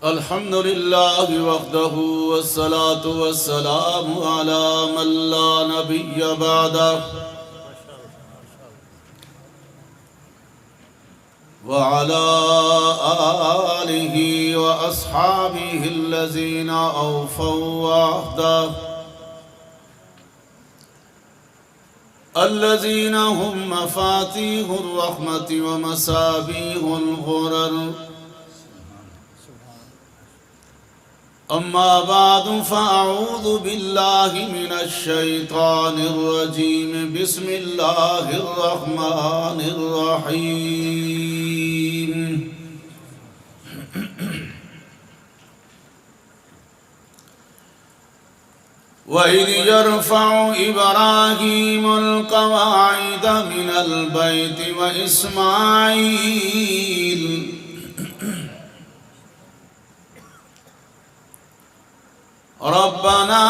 الحمد لله وحده والصلاة والسلام على من لا نبي بعده وعلى آله وأصحابه الذين أوفوا وعده الذين هم مفاتيح الرحمة ومصابيح الغرر. أما بعد فأعوذ بالله من الشيطان الرجيم. بسم الله الرحمن الرحيم. وإذ يرفع إبراهيم القواعد من البيت وإسماعيل ربنا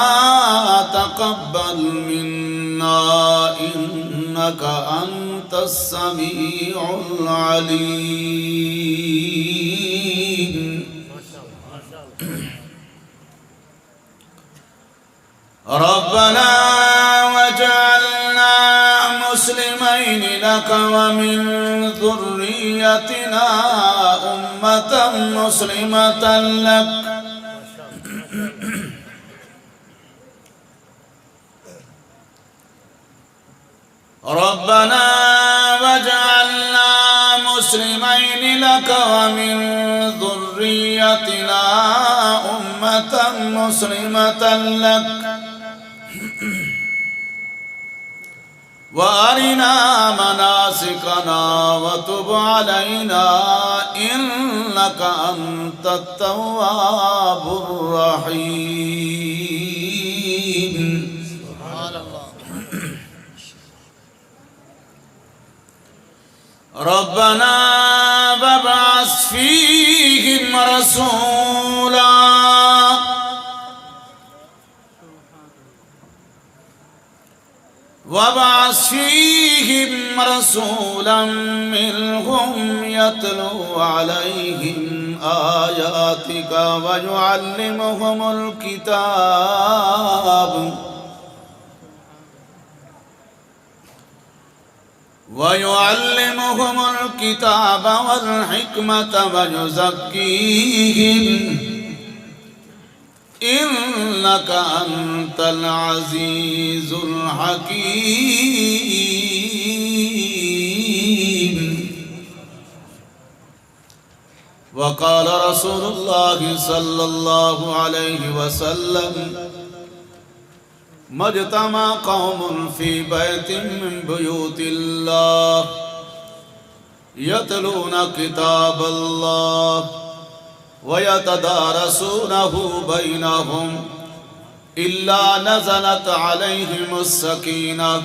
تقبل منا إنك أنت السميع العليم. ربنا واجعلنا مسلمين لك ومن ذريتنا أمة مسلمة لك ربنا واجعلنا مسلمين لك ومن ذريتنا أمة مسلمة لك وأرنا مناسكنا وتب علينا إنك أنت التواب الرحيم. ربنا وابعث فيهم رسولا منهم يتلو عليهم آياتك ويعلمهم الكتاب والحكمة ويزكيهم إنك أنت العزيز الحكيم. وقال رسول الله صلى الله عليه وسلم ما اجتمع قوم في بيت من بيوت الله يتلون كتاب الله ويتدارسونه بينهم إلا نزلت عليهم السكينة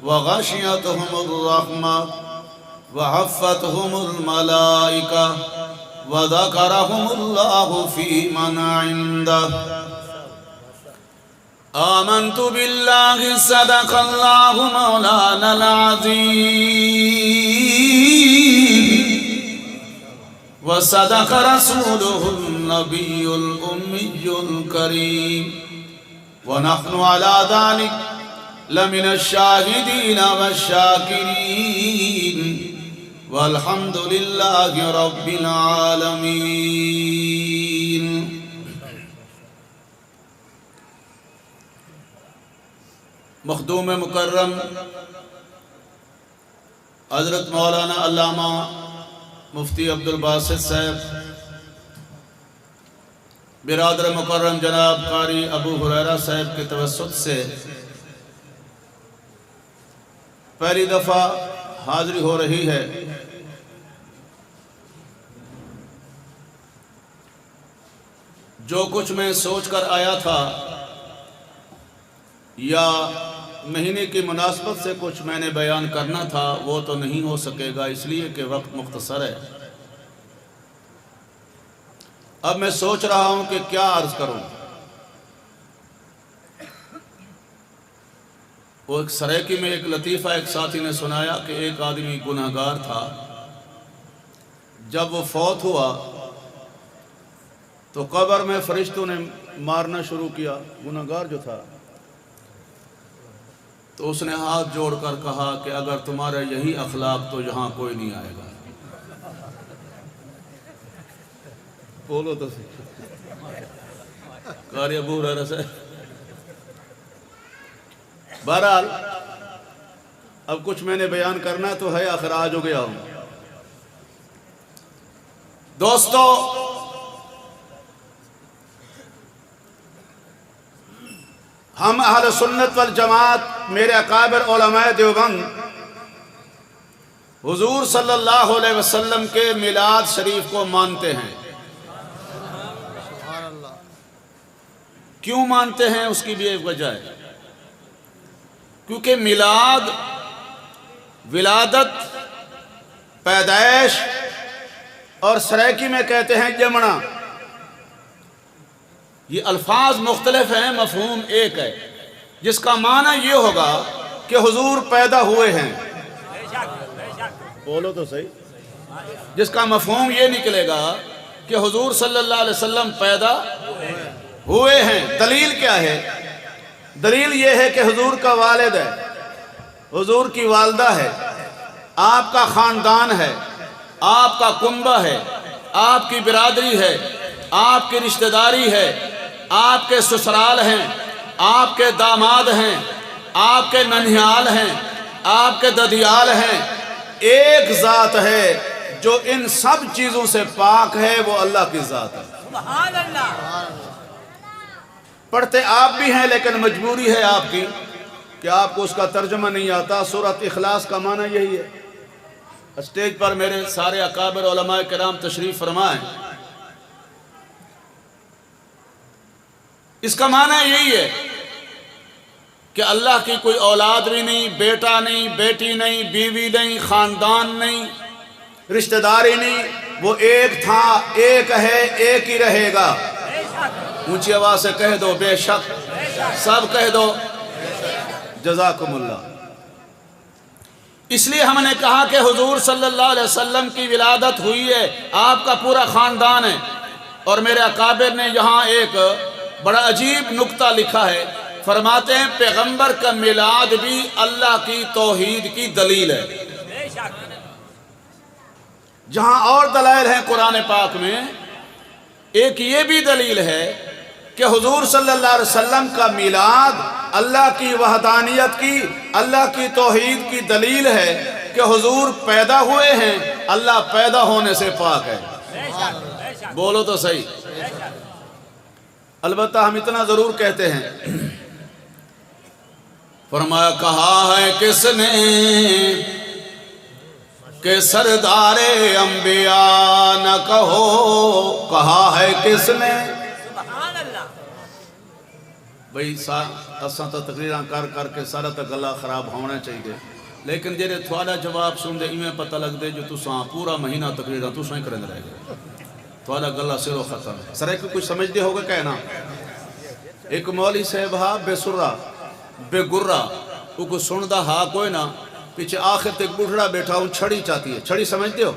وغشيتهم الرحمة وحفتهم الملائكة وذكرهم الله في من عنده. آمنت بالله صدق الله مولانا العظيم وصدق رسوله النبي الأمي الكريم ونحن على ذلك لمن الشاهدين والشاكرين والحمد لله رب العالمين. مخدوم مکرم حضرت مولانا علامہ مفتی عبدالباسط صاحب، برادر مکرم جناب قاری ابو ہریرہ صاحب کے توسط سے پہلی دفعہ حاضری ہو رہی ہے. جو کچھ میں سوچ کر آیا تھا یا مہینے کی مناسبت سے کچھ میں نے بیان کرنا تھا وہ تو نہیں ہو سکے گا، اس لیے کہ وقت مختصر ہے. اب میں سوچ رہا ہوں کہ کیا عرض کروں. وہ ایک سریکی میں ایک لطیفہ ایک ساتھی نے سنایا کہ ایک آدمی گنہگار تھا، جب وہ فوت ہوا تو قبر میں فرشتوں نے مارنا شروع کیا، گنہگار جو تھا، تو اس نے ہاتھ جوڑ کر کہا کہ اگر تمہارا یہی اخلاق تو یہاں کوئی نہیں آئے گا۔ بولو تو قاری ابو ہریرہ سے۔ بہرحال اب کچھ میں نے بیان کرنا تو ہے، آخر آج ہو گیا ہوں۔ دوستو، ہم اہل سنت والجماعت، میرے اکابر علماء دیوبند حضور صلی اللہ علیہ وسلم کے میلاد شریف کو مانتے ہیں۔ کیوں مانتے ہیں اس کی بھی ایک وجہ ہے، کیونکہ میلاد، ولادت، پیدائش اور سریکی میں کہتے ہیں جمنا، یہ الفاظ مختلف ہیں، مفہوم ایک ہے، جس کا معنی یہ ہوگا کہ حضور پیدا ہوئے ہیں۔ بولو تو صحیح۔ جس کا مفہوم یہ نکلے گا کہ حضور صلی اللہ علیہ وسلم پیدا ہوئے ہیں۔ دلیل کیا ہے؟ دلیل یہ ہے کہ حضور کا والد ہے، حضور کی والدہ ہے، آپ کا خاندان ہے، آپ کا کنبہ ہے، آپ کی برادری ہے، آپ کی رشتہ داری ہے، آپ کے سسرال ہیں، آپ کے داماد ہیں، آپ کے ننھیال ہیں، آپ کے ددیال ہیں۔ ایک ذات ہے جو ان سب چیزوں سے پاک ہے، وہ اللہ کی ذات ہے۔ سبحان اللہ۔ پڑھتے آپ بھی ہیں لیکن مجبوری ہے آپ کی کہ آپ کو اس کا ترجمہ نہیں آتا۔ سورۃ اخلاص کا معنی یہی ہے۔ اسٹیج پر میرے سارے اکابر علماء کرام تشریف فرمائیں۔ اس کا معنی یہی ہے کہ اللہ کی کوئی اولاد بھی نہیں، بیٹا نہیں، بیٹی نہیں، بیوی نہیں، خاندان نہیں، رشتہ داری نہیں، وہ ایک تھا، ایک ہے، ایک ہی رہے گا۔ اونچی آواز سے کہہ دو بے شک، سب کہہ دو جزاکم اللہ۔ اس لیے ہم نے کہا کہ حضور صلی اللہ علیہ وسلم کی ولادت ہوئی ہے، آپ کا پورا خاندان ہے۔ اور میرے اکابر نے یہاں ایک بڑا عجیب نکتہ لکھا ہے، فرماتے ہیں پیغمبر کا میلاد بھی اللہ کی توحید کی دلیل ہے۔ جہاں اور دلائل ہیں قرآن پاک میں، ایک یہ بھی دلیل ہے کہ حضور صلی اللہ علیہ وسلم کا میلاد اللہ کی وحدانیت کی، اللہ کی توحید کی دلیل ہے کہ حضور پیدا ہوئے ہیں، اللہ پیدا ہونے سے پاک ہے۔ بولو تو صحیح۔ البتہ ہم اتنا ضرور کہتے ہیں، فرمایا کہا ہے کس نے کہ سردار انبیاء نہ کہو، کہا ہے کس نے۔ بھئی اساں تو تقریراں کر کے سارا تا گلا خراب ہونا چاہیے، لیکن جیرے تھوڑا جواب سن دے ایویں پتہ لگ دے جو تساں پورا مہینہ تقریراں تساں ہی کریں رہ گئے، تھوڑا گلا سرو ختم۔ سرے کو کچھ سمجھ دے ہوگا کہنا، ایک مولی صاحب ہاں بے سرہ بے گرہ، وہ کو سن دا ہاں کوئی نہ، پیچھے آخر تک بڑھڑا بیٹھا ہوں، چھڑی چاہتی ہے۔ چھڑی سمجھتے ہو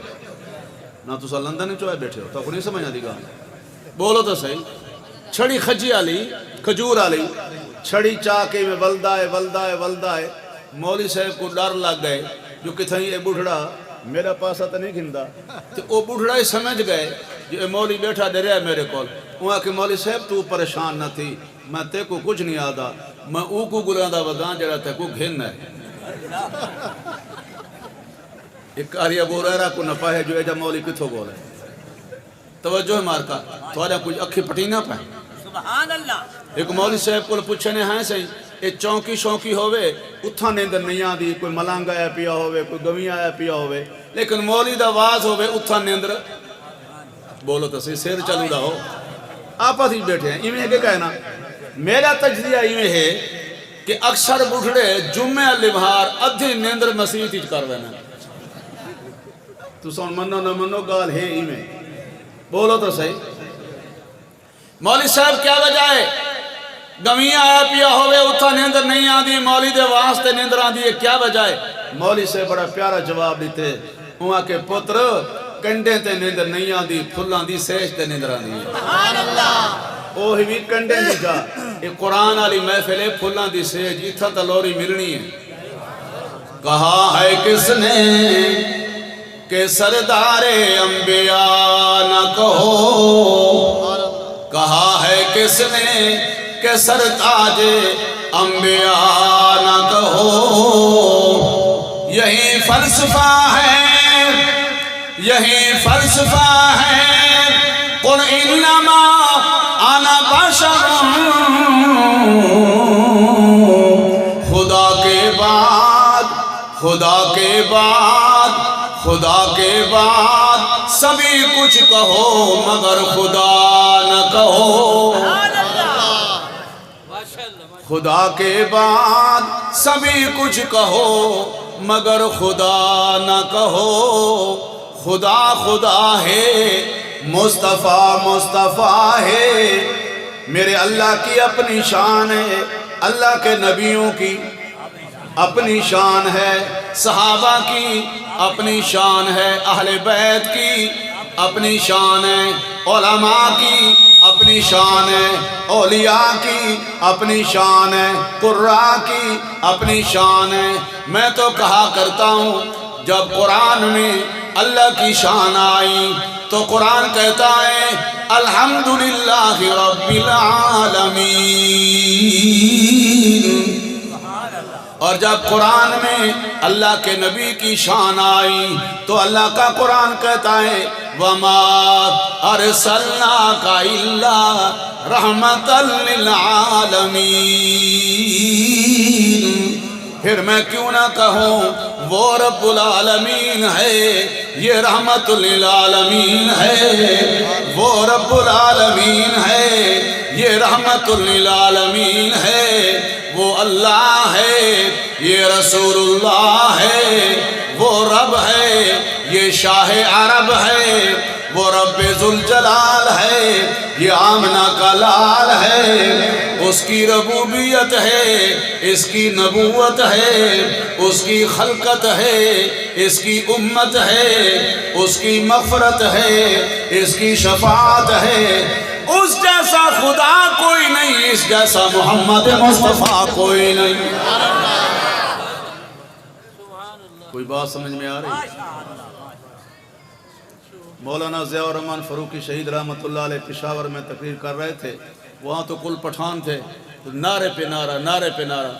نہ؟ تساں لندن میں چوہے بیٹھے ہو تو نہیں سمجھ آتی گا؟ بولو تو صحیح۔ چھڑی خجی آلی، کھجور آلی، چھڑی چاہ کے میں ولدہ ہے۔ مولی صاحب کو ڈر لگ گئے جو کتھائیں اے بڑھڑا میرا پاسا تو نہیں گھندا، تو وہ بڑھڑا ہی سمجھ گئے جو اے مولی بیٹھا ڈریا میرے کول۔ وہاں کہ مولی صاحب تو پریشان نہ تھی، میں تے کو کچھ نہیں آدھا، میں او کو گراندہ وگاں جڑا تے کو گھن ہے۔ ایک قاری ابو ہریرہ کو نہ پاہے جو ایجا مولی کتھو بول ہے۔ توجہ ہے مارکا، تھوڑا کچھ اکھی پٹی نہ پائیں۔ سبحان اللہ۔ ایک مولی صاحب کو پوچھنے ہیں سہی، اے چونکی شونکی ہوئے، اتھا نیندر نہیں آدھی، کوئی ملانگ آیا پیا ہوئے، کوئی گویں آیا پیا ہوئے، لیکن مولی دا آواز ہوئے اتھا نیندر۔ بولو تو صحیح، سیر چلو دا ہو، آپا تھی بیٹھے ہیں۔ ایمیں کہ کہنا میرا تجزیہ ایمیں ہے کہ اکثر بڑھڑے جمعہ لبھار ادھی نیندر مسیح تیج کر رہے ہیں۔ تو سن منو نہ منو گال ہے ایمیں، بولو تو صحیح۔ مولی صاحب کیا وجہ ہے؟ گمیاں آیا پیا ہوئے اتھا نیندر نہیں آدھی مولی دے واسطے نیندر آدھی کیا بجائے مولی سے بڑا پیارا جواب دیتے وہاں کے پتر کنڈے تے نیندر نہیں آدھی پھلان دی سیج تے نیندر آدھی سبحان اللہ اوہی بھی کنڈے نہیں جا ایک قرآن علی محفل ہے پھلان دی سیج اتھا تا لوری ملنی ہے کہا ہے کس نے کہ سردار انبیاء نہ کہو کہا ہے کس نے کہ سرتاج انبیاء نہ کہو یہی فلسفہ ہے یہی فلسفہ ہے قل انما انا بشر خدا کے بعد خدا کے بعد خدا کے بعد سبھی کچھ کہو مگر خدا نہ کہو خدا کے بعد سبھی کچھ کہو مگر خدا نہ کہو خدا خدا ہے مصطفیٰ مصطفیٰ ہے میرے اللہ کی اپنی شان ہے اللہ کے نبیوں کی اپنی شان ہے صحابہ کی اپنی شان ہے اہل بیت کی اپنی شان ہے علماء کی اپنی شان ہے اولیاء کی اپنی شان ہے قراء کی اپنی شان ہے میں تو کہا کرتا ہوں جب قرآن میں اللہ کی شان آئی تو قرآن کہتا ہے الحمدللہ رب العالمین اور جب قرآن میں اللہ کے نبی کی شان آئی تو اللہ کا قرآن کہتا ہے وَمَا أَرْسَلْنَاكَ إِلَّا رَحْمَةً لِلْعَالَمِينَ پھر میں کیوں نہ کہوں وہ رب العالمین ہے یہ رحمت للعالمین ہے وہ رب العالمین ہے یہ رحمت للعالمین ہے وہ اللہ ہے یہ رسول اللہ ہے وہ رب ہے یہ شاہ عرب ہے وہ رب ذوالجلال ہے یہ آمنہ کا لال ہے اس کی ربوبیت ہے اس کی نبوت ہے اس کی خلقت ہے اس کی امت ہے اس کی مغفرت ہے اس کی شفاعت ہے اس جیسا خدا کوئی نہیں اس جیسا محمد مصطفیٰ کوئی نہیں کوئی بات سمجھ میں آ رہی مولانا ضیاء الرحمن فاروقی شہید رحمت اللہ علیہ پشاور میں تقریر کر رہے تھے وہاں تو کل پٹھان تھے نعرے پہ نعرہ نعرے پہ نعرہ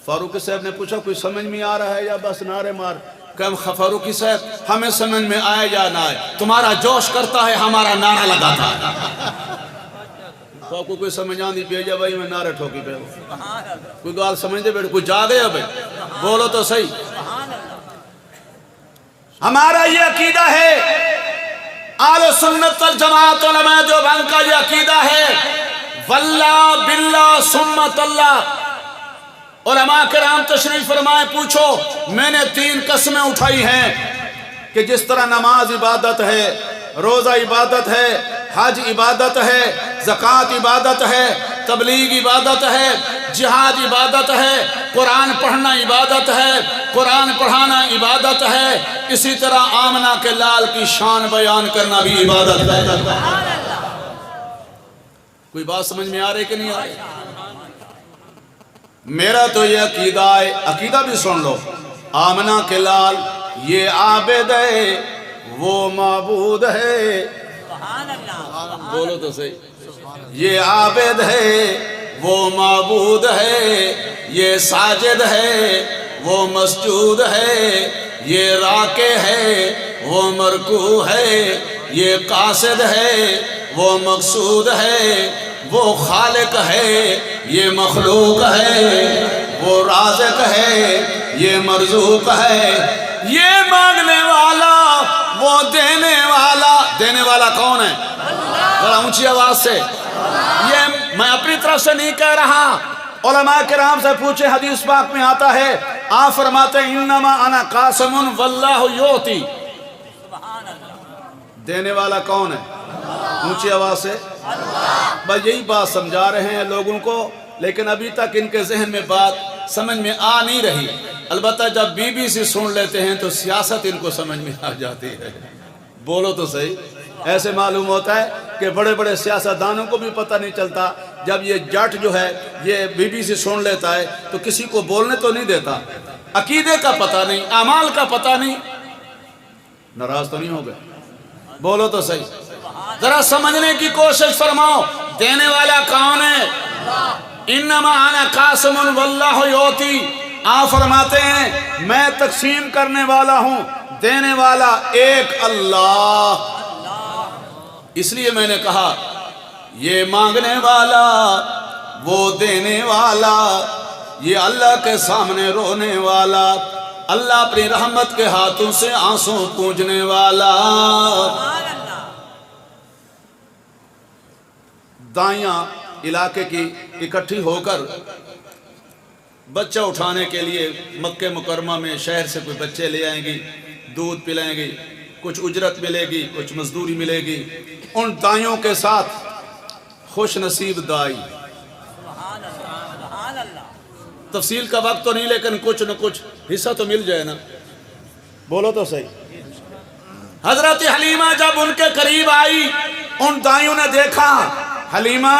فاروقی صاحب نے پوچھا کوئی سمجھ میں آ رہا ہے یا بس نعرے مار کہ فاروقی صاحب ہمیں سمجھ میں آئے یا نہ آئے تمہارا جوش کرتا ہے ہمارا نعرہ لگاتا ہے تو آپ کو کوئی سمجھ آندھی پہ جا بھائی میں نعرے ٹھوکی پہ کوئی گال سمجھ دے بیٹھ کوئی جا گیا بھائی بولو تو صحیح ہمارا یہ عقیدہ ہے اہل سنت والجماعت علماء دیوبند کا یہ عقیدہ ہے واللہ باللہ سمت اللہ علماء کرام تشریف فرمائے پوچھو میں نے 3 قسمیں اٹھائی ہیں کہ جس طرح نماز عبادت ہے روزہ عبادت ہے حج عبادت ہے زکوٰۃ عبادت ہے تبلیغ عبادت ہے جہاد عبادت ہے قرآن پڑھنا عبادت ہے قرآن پڑھانا عبادت ہے اسی طرح آمنہ کے لال کی شان بیان کرنا بھی عبادت ہے کوئی بات سمجھ میں آ رہی کہ نہیں آ رہی میرا تو یہ عقیدہ ہے عقیدہ بھی سن لو آمنہ کے لال یہ عابد ہے وہ معبود ہے بولو تو صحیح یہ عابد ہے وہ معبود ہے یہ ساجد ہے وہ مسجود ہے یہ راکع ہے وہ مرکوع ہے یہ قاصد ہے وہ مقصود ہے وہ خالق ہے یہ مخلوق ہے وہ رازق ہے یہ مرزوق ہے یہ مانگنے والا وہ دینے والا کون ہے ذرا اونچی آواز سے یہ میں اپنی طرف سے نہیں کہہ رہا علماء کرام سے پوچھے حدیث پاک میں آتا ہے آپ فرماتے ہیں انما انا قاسم واللہ یعطی دینے والا کون ہے اونچی آواز سے بس یہی بات سمجھا رہے ہیں لوگوں کو، لیکن ابھی تک ان کے ذہن میں بات سمجھ میں آ نہیں رہی۔ البتہ جب بی بی سی سن لیتے ہیں تو سیاست ان کو سمجھ میں آ جاتی ہے۔ بولو تو صحیح۔ ایسے معلوم ہوتا ہے کہ بڑے بڑے سیاستدانوں کو بھی پتہ نہیں چلتا، جب یہ جٹ جو ہے یہ بی بی سی سن لیتا ہے تو کسی کو بولنے تو نہیں دیتا، عقیدے کا پتہ نہیں، اعمال کا پتہ نہیں، ناراض تو نہیں ہو گئے؟ بولو تو صحیح۔ ذرا سمجھنے کی کوشش فرماؤ، دینے والا کون ہے؟ انما انا قاسم واللہ یعطی۔ آپ فرماتے ہیں میں تقسیم کرنے والا ہوں، دینے والا ایک اللہ۔ اس لیے میں نے کہا یہ مانگنے والا وہ دینے والا، یہ اللہ کے سامنے رونے والا، اللہ اپنی رحمت کے ہاتھوں سے آنسوں پونجنے والا۔ دائیاں علاقے کی اکٹھی ہو کر بچہ اٹھانے کے لیے مکہ مکرمہ میں شہر سے کوئی بچے لے آئیں گی، دودھ پلائیں گی، کچھ اجرت ملے گی، کچھ مزدوری ملے گی۔ ان دائیوں کے ساتھ خوش نصیب دائی، تفصیل کا وقت تو نہیں لیکن کچھ نہ کچھ حصہ تو مل جائے نا، بولو تو صحیح۔ حضرت حلیمہ جب ان کے قریب آئی، ان دائیوں نے دیکھا حلیمہ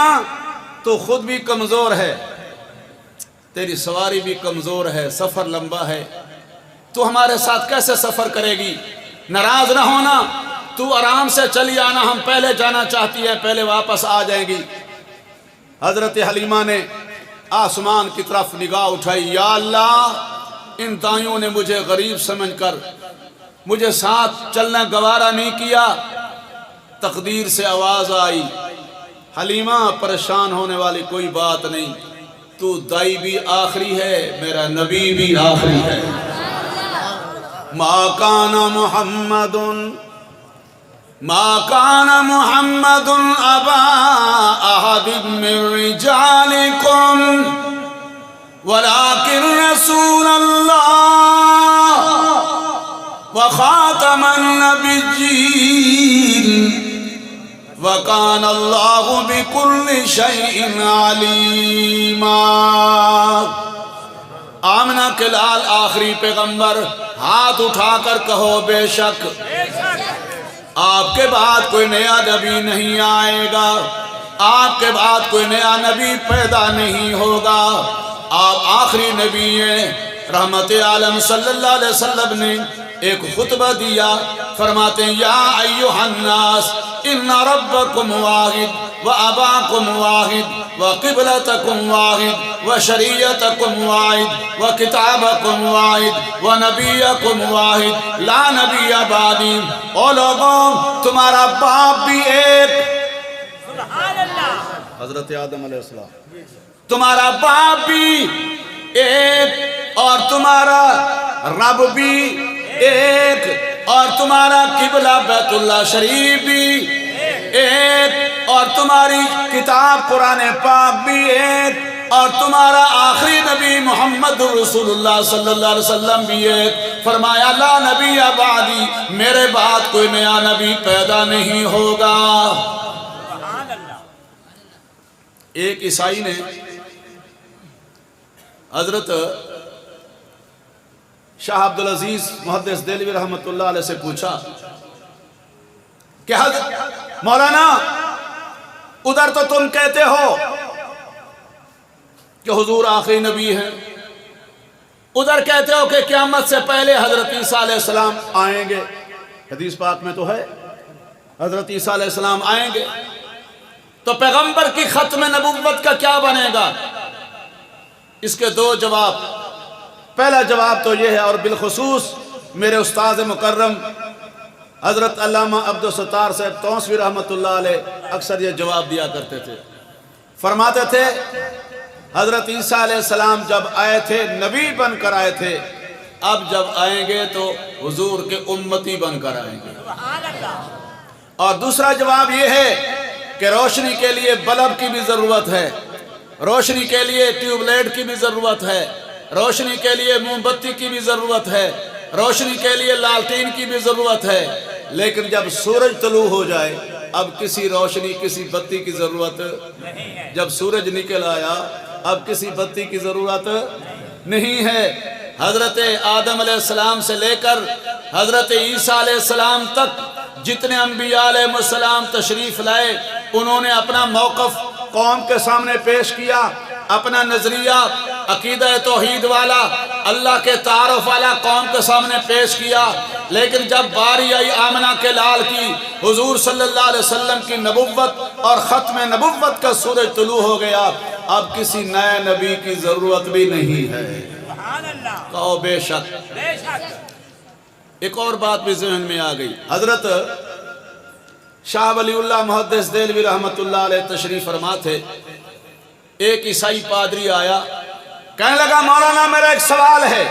تو خود بھی کمزور ہے، تیری سواری بھی کمزور ہے، سفر لمبا ہے، تو ہمارے ساتھ کیسے سفر کرے گی؟ ناراض نہ ہونا، تو آرام سے چلی آنا، ہم پہلے جانا چاہتی ہے، پہلے واپس آ جائیں گی۔ حضرت حلیمہ نے آسمان کی طرف نگاہ اٹھائی، یا اللہ ان دائیوں نے مجھے غریب سمجھ کر مجھے ساتھ چلنا گوارا نہیں کیا۔ تقدیر سے آواز آئی، حلیمہ پریشان ہونے والی کوئی بات نہیں، تو دائی بھی آخری ہے، میرا نبی بھی آخری ہے۔ ما کان محمد ابا احد من رجالکم ولکن رسول اللہ وخاتم النبیین وَكَانَ اللَّهُ بِكُلِّ شَيْءٍ عَلِيمًا۔ آمنہ کے لال آخری پیغمبر، ہاتھ اٹھا کر کہو بے شک آپ کے بعد کوئی نیا نبی نہیں آئے گا، آپ کے بعد کوئی نیا نبی پیدا نہیں ہوگا، آپ آخری نبی ہیں۔ رحمت عالم صلی اللہ علیہ وسلم نے ایک خطبہ دیا، فرماتے ہیں یا ایھا الناس ان ربکم واحد واباکم واحد وقبلتکم واحد وشریعتکم واحد وکتابکم واحد ونبیکم واحد لا نبی بعدی۔ او لوگوں تمہارا باپ بھی ایک، سبحان اللہ، حضرت آدم علیہ السلام، تمہارا باپ بھی ایک اور تمہارا رب بھی ایک اور تمہارا قبلہ بیت اللہ شریف بھی ایک اور تمہاری کتاب قرآن پاک بھی ایک اور تمہارا آخری نبی محمد رسول اللہ صلی اللہ علیہ وسلم بھی ایک۔ فرمایا لا نبی بعدی، میرے بعد کوئی نیا نبی پیدا نہیں ہوگا۔ ایک عیسائی نے حضرت شاہ عبدالعزیز محدث دہلوی رحمت اللہ علیہ سے پوچھا کہ حضرت مولانا ادھر تو تم کہتے ہو کہ حضور آخری نبی ہیں، ادھر کہتے ہو کہ قیامت سے پہلے حضرت عیسیٰ علیہ السلام آئیں گے، حدیث پاک میں تو ہے حضرت عیسیٰ علیہ السلام آئیں گے، تو پیغمبر کی ختم نبوت کا کیا بنے گا؟ اس کے دو جواب۔ پہلا جواب تو یہ ہے، اور بالخصوص میرے استاذ مکرم حضرت علامہ عبدالستار صاحب تونسوی رحمت اللہ علیہ اکثر یہ جواب دیا کرتے تھے، فرماتے تھے حضرت عیسیٰ علیہ السلام جب آئے تھے نبی بن کر آئے تھے، اب جب آئیں گے تو حضور کے امتی بن کر آئیں گے۔ اور دوسرا جواب یہ ہے کہ روشنی کے لیے بلب کی بھی ضرورت ہے، روشنی کے لیے ٹیوب لائٹ کی بھی ضرورت ہے، روشنی کے لیے موم بتی کی بھی ضرورت ہے، روشنی کے لیے لالٹین کی بھی ضرورت ہے، لیکن جب سورج طلوع ہو جائے اب کسی روشنی کسی بتی کی ضرورت جب سورج نکل آیا اب کسی بتی کی ضرورت نہیں ہے۔ حضرت آدم علیہ السلام سے لے کر حضرت عیسیٰ علیہ السلام تک جتنے انبیاء علیہ السلام تشریف لائے انہوں نے اپنا موقف قوم کے سامنے پیش کیا، اپنا نظریہ عقیدہ توحید والا اللہ کے تعارف والا قوم کے سامنے پیش کیا، لیکن جب باری آئی آمنہ کے لال کی، حضور صلی اللہ علیہ وسلم کی نبوت اور ختم نبوت کا سورج طلوع ہو گیا، اب کسی نئے نبی کی ضرورت بھی نہیں ہے۔ کہو بے شک۔ ایک اور بات بھی ذہن میں آ گئی، حضرت شاہ ولی اللہ محدث دہلوی رحمت اللہ علیہ تشریف فرما تھے، ایک عیسائی پادری آیا، کہنے لگا مولانا میرا ایک سوال ہے۔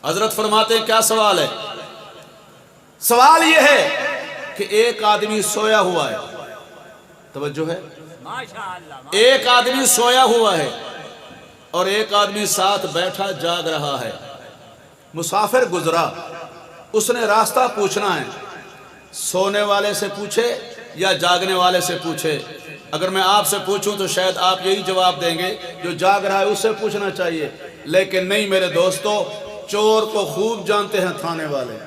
حضرت فرماتے ہیں کیا سوال ہے؟ سوال یہ ہے کہ ایک آدمی سویا ہوا ہے، توجہ ہے، ایک آدمی سویا ہوا ہے اور ایک آدمی ساتھ بیٹھا جاگ رہا ہے، مسافر گزرا، اس نے راستہ پوچھنا ہے، سونے والے سے پوچھے یا جاگنے والے سے پوچھے؟ اگر میں آپ سے پوچھوں تو شاید آپ یہی جواب دیں گے جو جاگ رہا ہے اس سے پوچھنا چاہیے، لیکن نہیں میرے دوستو، چور کو خوب جانتے ہیں تھانے والے۔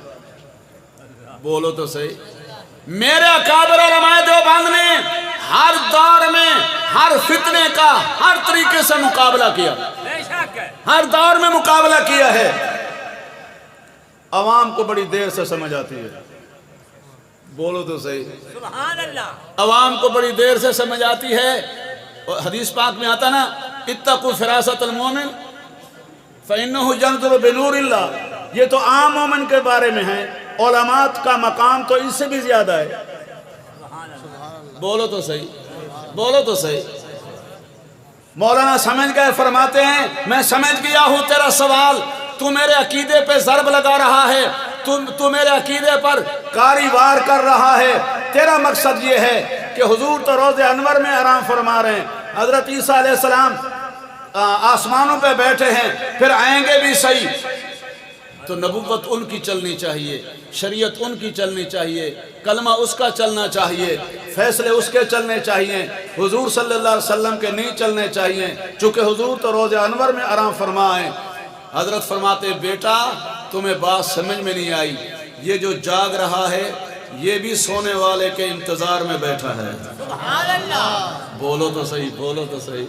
بولو تو صحیح۔ میرے اکابر علماء دیوبند نے ہر دور میں ہر فتنے کا ہر طریقے سے مقابلہ کیا، ہر دور میں مقابلہ کیا ہے، عوام کو بڑی دیر سے سمجھ آتی ہے۔ بولو تو صحیح، سبحان اللہ، عوام کو بڑی دیر سے سمجھ آتی ہے۔ حدیث پاک میں آتا نا، اتقوا فراست المومن فإنہ ينظر بنور اللہ، یہ تو عام مومن کے بارے میں ہے، علماء کا مقام تو اس سے بھی زیادہ ہے۔ بولو تو صحیح، بولو تو صحیح۔ مولانا سمجھ گئے، فرماتے ہیں میں سمجھ گیا ہوں تیرا سوال، تو میرے عقیدے پہ ضرب لگا رہا ہے، تو میرے عقیدے پر کاری وار کر رہا ہے، تیرا مقصد یہ ہے کہ حضور تو روز انور میں آرام فرما رہے ہیں، حضرت عیسیٰ علیہ السلام آسمانوں پہ بیٹھے ہیں، پھر آئیں گے بھی صحیح، تو نبوت ان کی چلنی چاہیے، شریعت ان کی چلنی چاہیے، کلمہ اس کا چلنا چاہیے، فیصلے اس کے چلنے چاہیے، حضور صلی اللہ علیہ وسلم کے نہیں چلنے چاہیے، چونکہ حضور تو روز انور میں آرام فرمائیں۔ حضرت فرماتے بیٹا تمہیں بات سمجھ میں نہیں آئی، یہ جو جاگ رہا ہے یہ بھی سونے والے کے انتظار میں بیٹھا ہے۔ سبحان اللہ، بولو تو صحیح، بولو تو صحیح۔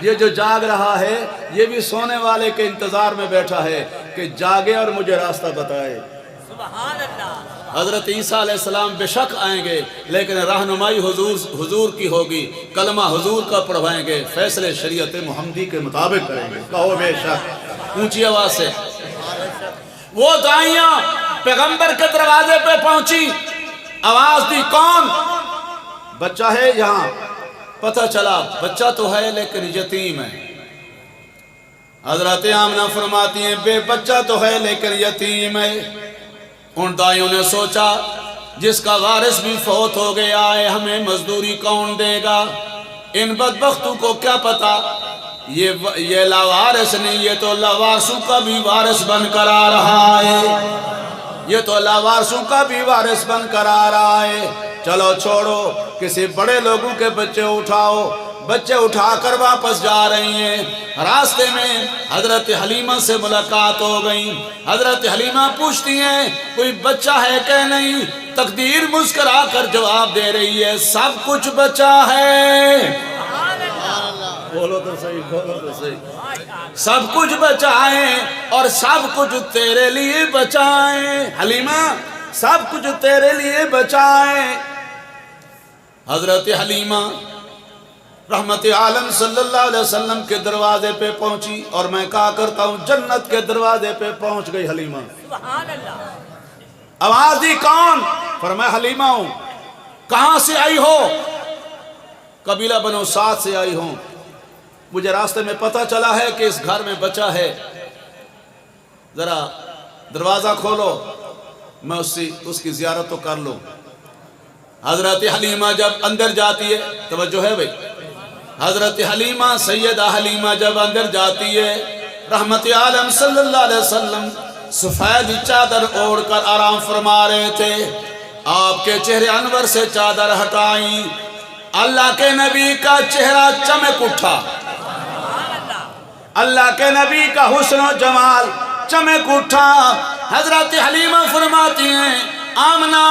یہ جو جاگ رہا ہے یہ بھی سونے والے کے انتظار میں بیٹھا ہے کہ جاگے اور مجھے راستہ بتائے۔ سبحان اللہ۔ حضرت عیسیٰ علیہ السلام بے شک آئیں گے، لیکن رہنمائی حضور کی ہوگی، کلمہ حضور کا پڑھوائیں گے، فیصلے شریعت محمدی کے مطابق کریں گے۔ کہو بے شک، اونچی آواز سے۔ وہ دائیاں پیغمبر کے دروازے پہ پہنچی، آواز دی کون؟ بچہ ہے یہاں، پتہ چلا بچہ تو ہے لیکن یتیم ہے۔ حضرت آمنہ فرماتی ہیں بے بچہ تو ہے لیکن یتیم ہے۔ ان دائیوں نے سوچا جس کا وارث بھی فوت ہو گیا ہے ہمیں مزدوری کون دے گا؟ ان بدبختوں کو کیا پتا یہ لاوارث نہیں، یہ تو لاوارثوں کا بھی وارث بن کر آ رہا ہے، یہ تو لاوارثوں کا بھی وارث بن کر آ رہا ہے۔ چلو چھوڑو، کسی بڑے لوگوں کے بچے اٹھاؤ، بچے اٹھا کر واپس جا رہی ہیں۔ راستے میں حضرت حلیمہ سے ملاقات ہو گئی، حضرت حلیمہ پوچھتی ہیں کوئی بچہ ہے کہ نہیں؟ تقدیر مسکرا کر جواب دے رہی ہے سب کچھ بچا ہے۔ بولو تو صحیح، بولو تو صحیح۔ سب کچھ بچائیں اور سب کچھ تیرے لیے بچائیں، حلیمہ سب کچھ تیرے لیے بچائیں۔ حضرت حلیمہ رحمت عالم صلی اللہ علیہ وسلم کے دروازے پہ پہنچی، اور میں کہا کرتا ہوں جنت کے دروازے پہ پہنچ گئی حلیمہ۔ سبحان اللہ۔ آواز دی کون؟ فرمایا حلیمہ ہوں۔ کہاں سے آئی ہو؟ قبیلہ بنو سعد سے آئی ہوں، مجھے راستے میں پتہ چلا ہے کہ اس گھر میں بچہ ہے، ذرا دروازہ کھولو میں اس کی زیارت تو کر لوں۔ حضرت حلیمہ جب اندر جاتی ہے، توجہ ہے بھئی، حضرت حلیمہ سیدہ حلیمہ جب اندر جاتی ہے، رحمت عالم صلی اللہ علیہ وسلم سفید چادر اوڑھ کر آرام فرما رہے تھے، آپ کے چہرے انور سے چادر ہٹائی، اللہ کے نبی کا چہرہ چمک اٹھا، اللہ کے نبی کا حسن و جمال چمک اٹھا۔ حضرت حلیمہ فرماتی ہیں آمنہ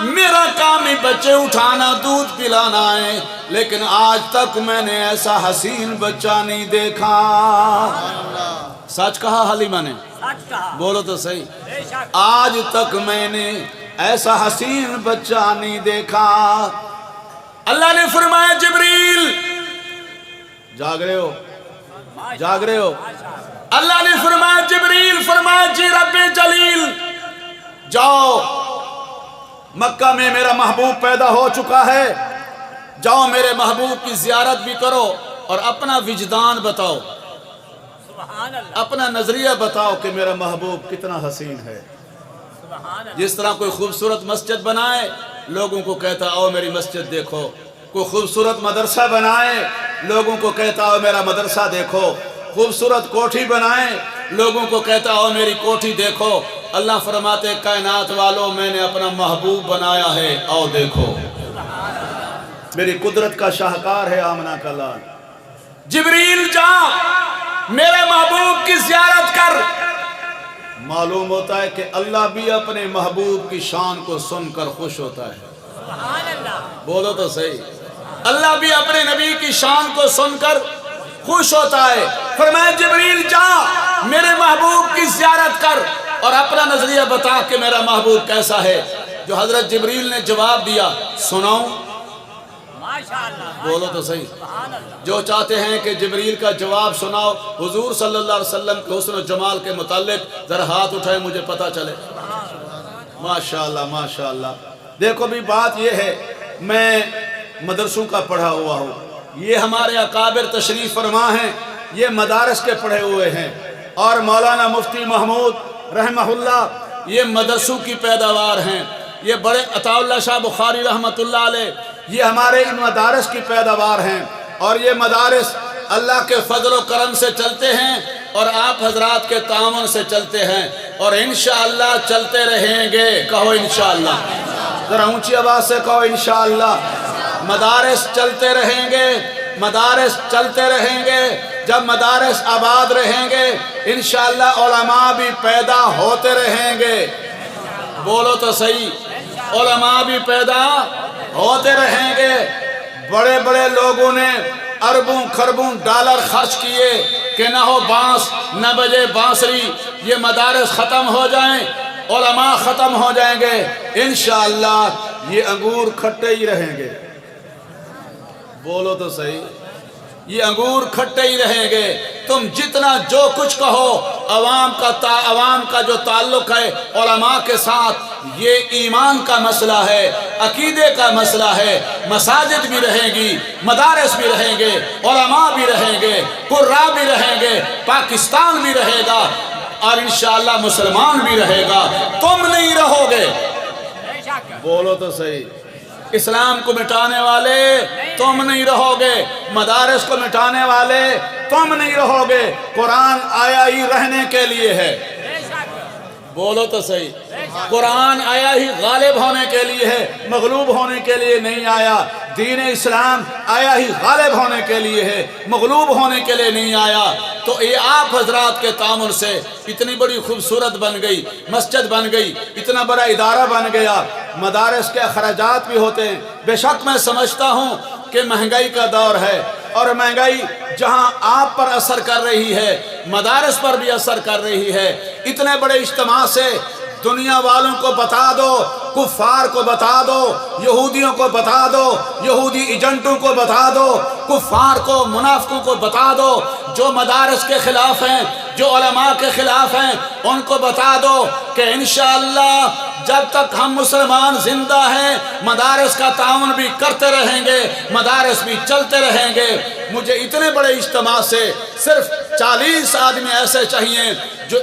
میرا کام ہی بچے اٹھانا دودھ پلانا ہے، لیکن آج تک میں نے ایسا حسین بچہ نہیں دیکھا۔ سچ کہا حلیمہ نے؟ بولو تو صحیح، آج تک میں نے ایسا حسین بچہ نہیں دیکھا۔ اللہ نے فرمایا جبریل جاگ رہے ہو، جاگ رہے ہو؟ اللہ نے فرمایا جبریل، فرمایا جی رب جلیل جاؤ، مکہ میں میرا محبوب پیدا ہو چکا ہے، جاؤ میرے محبوب کی زیارت بھی کرو اور اپنا وجدان بتاؤ، اپنا نظریہ بتاؤ کہ میرا محبوب کتنا حسین ہے۔ جس طرح کوئی خوبصورت مسجد بنائے لوگوں کو کہتا آؤ میری مسجد دیکھو، کوئی خوبصورت مدرسہ بنائے لوگوں کو کہتا آؤ میرا مدرسہ دیکھو، خوبصورت کوٹھی بنائے لوگوں کو کہتا آؤ میری کوٹھی دیکھو، اللہ فرماتے کائنات والوں میں نے اپنا محبوب بنایا ہے، آؤ دیکھو، میری قدرت کا شاہکار ہے آمنہ کا لال۔ جبریل جا میرے محبوب کی زیارت کر۔ معلوم ہوتا ہے کہ اللہ بھی اپنے محبوب کی شان کو سن کر خوش ہوتا ہے۔ بولو تو صحیح، اللہ بھی اپنے نبی کی شان کو سن کر خوش ہوتا ہے۔ فرمایا جبریل جا میرے محبوب کی زیارت کر اور اپنا نظریہ بتا کہ میرا محبوب کیسا ہے۔ جو حضرت جبریل نے جواب دیا سناؤں؟ بولو تو صحیح، جو چاہتے ہیں کہ جبریل کا جواب سناؤ حضور صلی اللہ علیہ وسلم کے حسن و جمال کے متعلق، ذرا ہاتھ اٹھائے مجھے پتا چلے۔ ماشاءاللہ ماشاءاللہ۔ دیکھو بھی بات یہ ہے، میں مدرسوں کا پڑھا ہوا ہوں، یہ ہمارے اکابر تشریف فرما ہیں، یہ مدارس کے پڑھے ہوئے ہیں، اور مولانا مفتی محمود رحمہ اللہ یہ مدرسوں کی پیداوار ہیں، یہ بڑے عطا اللہ شاہ بخاری رحمۃ اللہ علیہ یہ ہمارے ان مدارس کی پیداوار ہیں، اور یہ مدارس اللہ کے فضل و کرم سے چلتے ہیں اور آپ حضرات کے تعاون سے چلتے ہیں، اور انشاءاللہ چلتے رہیں گے۔ کہو انشاءاللہ، ذرا اونچی آواز سے کہو انشاءاللہ۔ مدارس چلتے رہیں گے، مدارس چلتے رہیں گے، جب مدارس آباد رہیں گے انشاءاللہ علماء بھی پیدا ہوتے رہیں گے۔ بولو تو صحیح، علماء بھی پیدا ہوتے رہیں گے۔ بڑے بڑے لوگوں نے اربوں خربوں ڈالر خرچ کیے کہ نہ ہو بانس نہ بجے بانسری، یہ مدارس ختم ہو جائیں، علماء ختم ہو جائیں گے، انشاءاللہ یہ انگور کھٹے ہی رہیں گے۔ بولو تو صحیح، یہ انگور کھٹے ہی رہیں گے۔ تم جتنا جو کچھ کہو، عوام کا جو تعلق ہے علماء کے ساتھ، یہ ایمان کا مسئلہ ہے، عقیدے کا مسئلہ ہے۔ مساجد بھی رہیں گی، مدارس بھی رہیں گے، علماء بھی رہیں گے، قراء بھی رہیں گے، پاکستان بھی رہے گا، اور انشاءاللہ مسلمان بھی رہے گا۔ تم نہیں رہو گے۔ بولو تو صحیح، اسلام کو مٹانے والے تم نہیں رہو گے، مدارس کو مٹانے والے تم نہیں رہو گے۔ قرآن آیا ہی رہنے کے لیے ہے۔ بولو تو صحیح، قرآن آیا ہی غالب ہونے کے لیے ہے، مغلوب ہونے کے لیے نہیں آیا۔ دین اسلام آیا ہی غالب ہونے کے لیے ہے، مغلوب ہونے کے لیے نہیں آیا۔ تو یہ آپ حضرات کے تعامل سے اتنی بڑی خوبصورت بن گئی، مسجد بن گئی، اتنا بڑا ادارہ بن گیا، مدارس کے اخراجات بھی ہوتے ہیں۔ بے شک میں سمجھتا ہوں کہ مہنگائی کا دور ہے، اور مہنگائی جہاں آپ پر اثر کر رہی ہے مدارس پر بھی اثر کر رہی ہے۔ اتنے بڑے اجتماع سے دنیا والوں کو بتا دو، کفار کو بتا دو، یہودیوں کو بتا دو، یہودی ایجنٹوں کو بتا دو، کفار کو منافقوں کو بتا دو، جو مدارس کے خلاف ہیں، جو علماء کے خلاف ہیں، ان کو بتا دو کہ انشاءاللہ جب تک ہم مسلمان زندہ ہیں مدارس کا تعاون بھی کرتے رہیں گے، مدارس بھی چلتے رہیں گے۔ مجھے اتنے بڑے اجتماع سے صرف 40 آدمی ایسے چاہیے جو